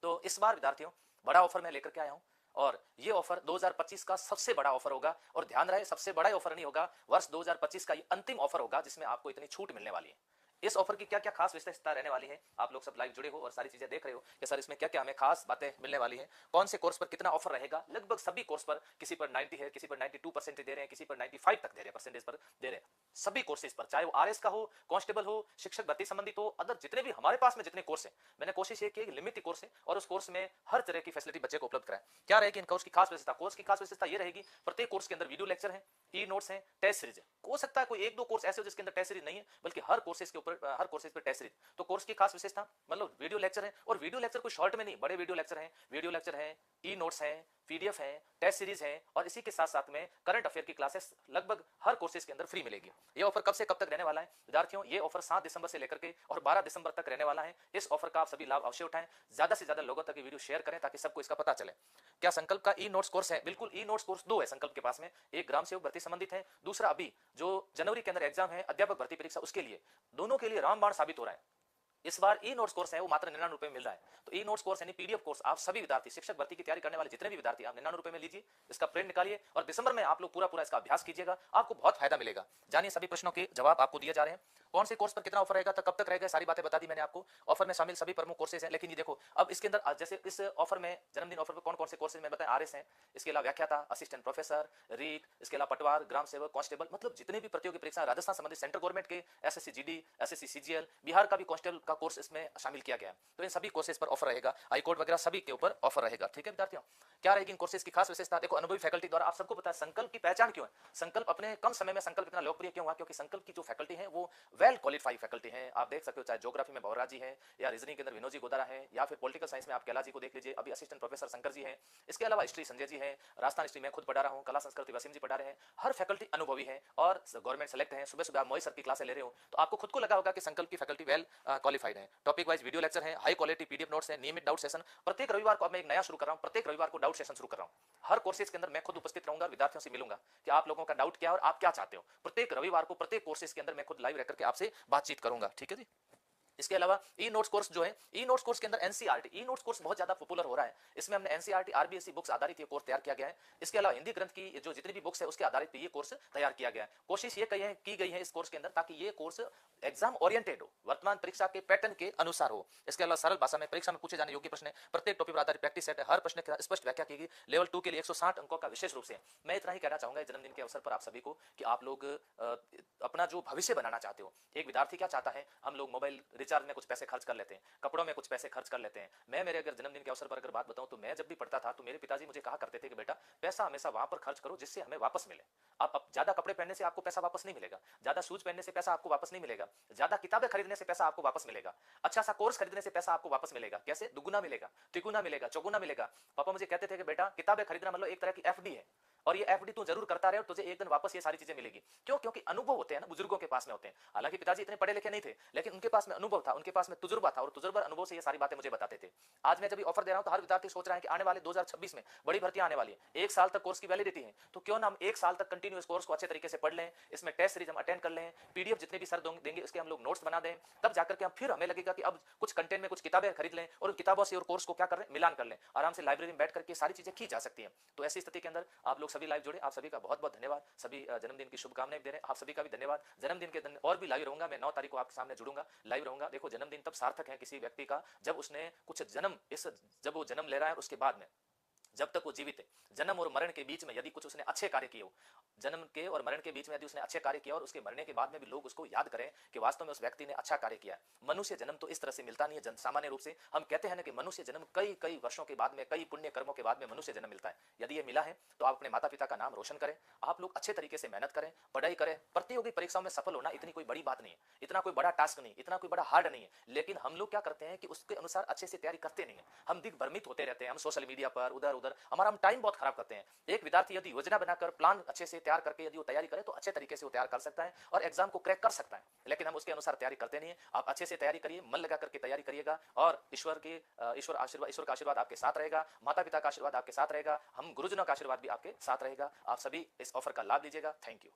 तो इस बार विद्यार्थियों बड़ा ऑफर मैं लेकर के आया हूं और ये ऑफर 2025 का सबसे बड़ा ऑफर होगा। और ध्यान रहे, सबसे बड़ा ऑफर नहीं होगा, वर्ष 2025 का ये अंतिम ऑफर होगा जिसमें आपको इतनी छूट मिलने वाली है। इस ऑफर की क्या क्या खास विशेषता रहने वाली है, आप लोग सब लाइव जुड़े हो और सारी चीजें देख रहे हो कि सर इसमें क्या क्या हमें खास बातें मिलने वाली है, कौन से कोर्स पर कितना ऑफर रहेगा। लगभग सभी कोर्स पर, किसी पर 90 है, किसी पर 92% दे रहे हैं, किसी पर 95 तक दे रहे हैं, परसेंटेज पर दे रहे हैं। सभी कोर्सेज पर, चाहे वो आरएस का हो, कांस्टेबल हो, शिक्षक भर्ती संबंधित हो, अदर जितने भी हमारे पास में जितने कोर्स हैं, मैंने कोशिश ये की लिमिट कोर्स है और उस कोर्स में हर तरह की फैसिलिटी बच्चे को उपलब्ध कराएं। क्या रहेगी इन कोर्स की खास विशेषता? कोर्स की खास विशेषता ये रहेगी, प्रत्येक कोर्स के अंदर वीडियो लेक्चर है, ई नोट्स हैं, टेस्ट सीरीज है। हो सकता है कोई एक दो कोर्स ऐसे हो जिसके अंदर टेस्ट सीरीज नहीं है, बल्कि हर कोर्सेज के ऊपर, हर कोर्सेज पर टेस्ट सीरीज। तो कोर्स की खास विशेषता मतलब वीडियो लेक्चर है, और वीडियो लेक्चर कोई शॉर्ट में नहीं, बड़े वीडियो लेक्चर हैं, वीडियो लेक्चर हैं, ई नोट्स हैं, पीडीएफ है, टेस्ट सीरीज है, और इसी के साथ साथ में करंट अफेयर की क्लासेस लगभग हर कोर्सेज के अंदर फ्री मिलेगी। ये ऑफर कब से कब तक रहने वाला है विद्यार्थियों? ये ऑफर 7 दिसंबर से लेकर के और 12 दिसंबर तक रहने वाला है। इस ऑफर का आप सभी लाभ अवश्य उठाएं, ज्यादा से ज्यादा लोगों तक ये वीडियो शेयर करें ताकि सबको इसका पता चले। क्या संकल्प का ई नोट्स कोर्स है? बिल्कुल, ई नोट्स कोर्स 2 है संकल्प के पास में। एक ग्राम सेवक भर्ती संबंधित है, दूसरा अभी जो जनवरी के अंदर एग्जाम है अध्यापक भर्ती परीक्षा, उसके लिए। दोनों के लिए रामबाण साबित हो रहा है। इस बार ई नोट्स कोर्स है वो मात्र 99 रुपए में मिल रहा है। तो ई नोट्स कोर्स यानी पीडीएफ कोर्स आप सभी विद्यार्थी, शिक्षक भर्ती की तैयारी करने वाले जितने भी विद्यार्थी, आप 99 रुपए में लीजिए, इसका प्रिंट निकालिए और दिसंबर में आप लोग पूरा पूरा इसका अभ्यास कीजिएगा, आपको बहुत फायदा मिलेगा। जानिए, सभी प्रश्नों के जवाब आपको दिए जा रहे हैं। कौन से कोर्स पर कितना ऑफर रहेगा, कब तक रहेगा, सारी बातें बता दी मैंने आपको। ऑफर में शामिल सभी प्रमुख कोर्सेज हैं, लेकिन ये देखो अब इसके अंदर जैसे इस ऑफर में, जन्मदिन ऑफर में कौन कौन से कोर्सेज में बताएं, आरएस हैं, इसके अलावा व्याख्याता, असिस्टेंट प्रोफेसर, रीट, इसके अलावा पटवार, ग्राम सेवक, कांस्टेबल, मतलब जितने भी प्रतियोगी परीक्षा राजस्थान संबंधित सेंट्रल गवर्नमेंट के, SSC GD, SSC CGL, Bihar का भी कांस्टेबल का कोर्स इसमें शामिल किया गया है। तो इन सभी कोर्सेज पर ऑफर रहेगा, हाईकोर्ट वगैरह सभी के ऊपर ऑफर रहेगा। ठीक है विद्यार्थियों, क्या रहेगी इन कोर्सेज की खास विशेषता? देखो, अनुभवी फैकल्टी द्वारा, आप सबको पता है संकल्प की पहचान क्यों है, संकल्प अपने कम समय में संकल्प इतना लोकप्रिय क्यों हुआ? क्योंकि संकल्प की जो फैकल्टी है वो वेल क्वालिफाइड फैकल्टी है। आप देख सकते हो, चाहे ज्योग्राफी में भवरा जी है, या रीजनिंग के अंदर विनोद जी गोदारा है, या फिर पॉलिटिकल साइंस में आप कैला जी को देख लीजिए, अभी असिस्टेंट प्रोफेसर शंकर जी है, इसके अलावा हिस्ट्री संजय जी है, राजस्थान हिस्ट्री में खुद पढ़ा रहा हूं, कला संस्कृति वसीम जी पढ़ा रहे हैं। हर फैकल्टी अनुभवी है और गवर्नमेंट सेलेक्ट है। सुबह सुबह आप मोहित सर की क्लासे ले रहे हो तो आपको खुद को लगा होगा कि संकल्प की फैकल्टी वेल क्वालिफाइड है। टॉपिक वाइज वीडियो लेक्चर है, हाई क्वालिटी पीडीएफ नोट्स है, नियमित डाउट सेशन। प्रत्येक रविवार को अब मैं एक नया शुरू कर रहा हूं, प्रत्येक रविवार को डाउट सेशन शुरू कर रहा हूं। हर कोर्सेज के अंदर मैं खुद उपस्थित रहूंगा, विद्यार्थियों से मिलूंगा कि आप लोगों का डाउट क्या है और आप क्या चाहते हो। प्रत्येक रविवार को प्रत्येक कोर्सेज के अंदर मैं खुद लाइव रह करके आपसे बातचीत करूंगा। ठीक है जी। इसके अलावा ई नोट्स कोर्स जो है, ई नोट्स कोर्स के अंदर एनसीईआरटी, ई नोट्स कोर्स बहुत ज्यादा पॉपुलर हो रहा है। इसमें हमने एनसीईआरटी आरबीएसई बुक्स आधारित ये कोर्स तैयार किया गया है। इसके अलावा हिंदी ग्रंथ की जो जितनी भी बुक्स है उसके आधारित पे ये कोर्स तैयार किया गया है। कोशिश ये की गई है इस कोर्स के अंदर ताकि ये कोर्स एग्जाम ओरिएंटेड हो, वर्तमान परीक्षा के पैटर्न के अनुसार हो। इसके अलावा सरल भाषा में परीक्षा में पूछे जाने योग्य प्रश्न, प्रत्येक टॉपिक पर आधारित प्रैक्टिस सेट है, हर प्रश्न की स्पष्ट व्याख्या की गई। लेवल 2 के लिए 160 अंकों का विशेष रूप से। मैं इतना ही कहना चाहूंगा जन्मदिन के अवसर पर आप सभी को कि आप लोग अपना जो भविष्य बनाना चाहते हो, एक विद्यार्थी क्या चाहता है, हम लोग मोबाइल रिचार्ज में कुछ पैसे खर्च कर लेते हैं, कपड़ों में कुछ पैसे खर्च कर लेते हैं। मैं मेरे अगर जन्मदिन के अवसर पर अगर बात बताऊं तो मैं जब भी पढ़ता था तो मेरे पिताजी मुझे कहा करते थे कि बेटा पैसा हमेशा वहां पर खर्च करो जिससे हमें वापस मिले। अब ज्यादा कपड़े पहनने से आपको पैसा वापस नहीं मिलेगा, ज्यादा शूज पहनने से पैसा आपको वापस नहीं मिलेगा, ज्यादा किताबें खरीदने से पैसा आपको वापस मिलेगा, अच्छा सा कोर्स खरीदने से पैसा आपको वापस मिलेगा। कैसे? दुगुना मिलेगा, तिगुना मिलेगा, चौगुना मिलेगा। पापा मुझे कहते थे कि बेटा किताबें खरीदना मतलब एक तरह की एफडी है और ये एफडी तू जरूर करता रहे और तुझे एक दिन वापस ये सारी चीजें मिलेगी। क्यों? क्योंकि अनुभव होते हैं ना, बुजुर्गों के पास में होते हैं। हालांकि पिताजी इतने पढ़े लिखे नहीं थे, लेकिन उनके पास में अनुभव था, उनके पास में तजुर्बा था और तजुर्बा अनुभव से ये सारी बातें मुझे बताते थे। आज मैं जब भी ऑफर दे रहा हूं तो हर विद्यार्थी सोच रहा है कि आने वाले 2026 में बड़ी भर्तियां आने वाली है, 1 साल तक कोर्स की वैलिडिटी है, तो क्यों ना हम 1 साल तक कंटिन्यूअस कोर्स को अच्छे तरीके से पढ़ लें, इसमें टेस्ट सीरीज हम अटेंड कर लें, पीडीएफ जितने भी सर देंगे उसके हम लोग नोट्स बना दें, तब जाकर के हम फिर हमें लगेगा कि अब कुछ कंटेंट में कुछ किताबें खरीद लें और किताबों से और कोर्स को क्या कर रहे हैं, मिलान कर लें, आराम से लाइब्रेरी में बैठ करके सारी चीजें की जा सकती हैं। तो ऐसी स्थिति के अंदर आप लोग सभी लाइव जुड़े, आप सभी का बहुत बहुत धन्यवाद। सभी जन्मदिन की शुभकामनाएं दे रहे हैं, आप सभी का भी धन्यवाद। जन्मदिन के दिन और भी लाइव रहूंगा मैं, 9 तारीख को आपके सामने जुड़ूंगा, लाइव रहूंगा। देखो, जन्मदिन तब सार्थक है किसी व्यक्ति का जब उसने कुछ जन्म, इस जब वो जन्म ले रहा है उसके बाद में, जब तक वो जीवित है, जन्म और मरण के बीच में यदि कुछ उसने अच्छे कार्य किए हो, जन्म के और मरण के बीच में यदि उसने अच्छे कार्य किया और उसके मरने के बाद में भी लोग उसको याद करें कि वास्तव में उस व्यक्ति ने अच्छा कार्य किया। मनुष्य जन्म तो इस तरह से मिलता नहीं है, सामान्य रूप से हम कहते हैं ना कि मनुष्य जन्म कई कई वर्षों के बाद में, कई पुण्य कर्मों के बाद में मनुष्य जन्म मिलता है। यदि ये मिला है तो आप अपने माता पिता का नाम रोशन करें, आप लोग अच्छे तरीके से मेहनत करें, पढ़ाई करें। प्रतियोगी परीक्षाओं में सफल होना इतनी कोई बड़ी बात नहीं है, इतना कोई बड़ा टास्क नहीं, इतना कोई बड़ा हार्ड नहीं है, लेकिन हम लोग क्या करते हैं कि उसके अनुसार अच्छे से तैयारी करते नहीं है। हम दिग्भ्रमित होते रहते हैं, हम सोशल मीडिया पर उधर उधर हमारा हम टाइम बहुत खराब करते हैं। एक विद्यार्थी यदि योजना बनाकर प्लान अच्छे से तैयार करके यदि वो तैयारी करे तो अच्छे तरीके से वो तैयार कर सकता है और एग्जाम को क्रैक कर सकता है, लेकिन हम उसके अनुसार तैयारी करते नहीं है। आप अच्छे से तैयारी करिए, मन लगा करके तैयारी करिएगा और ईश्वर का आशीर्वाद आपके साथ रहेगा, माता पिता का आशीर्वाद आपके साथ रहेगा, हम गुरुजनों का आशीर्वाद भी आपके साथ रहेगा। आप सभी इस ऑफर का लाभ लीजिएगा। Thank you.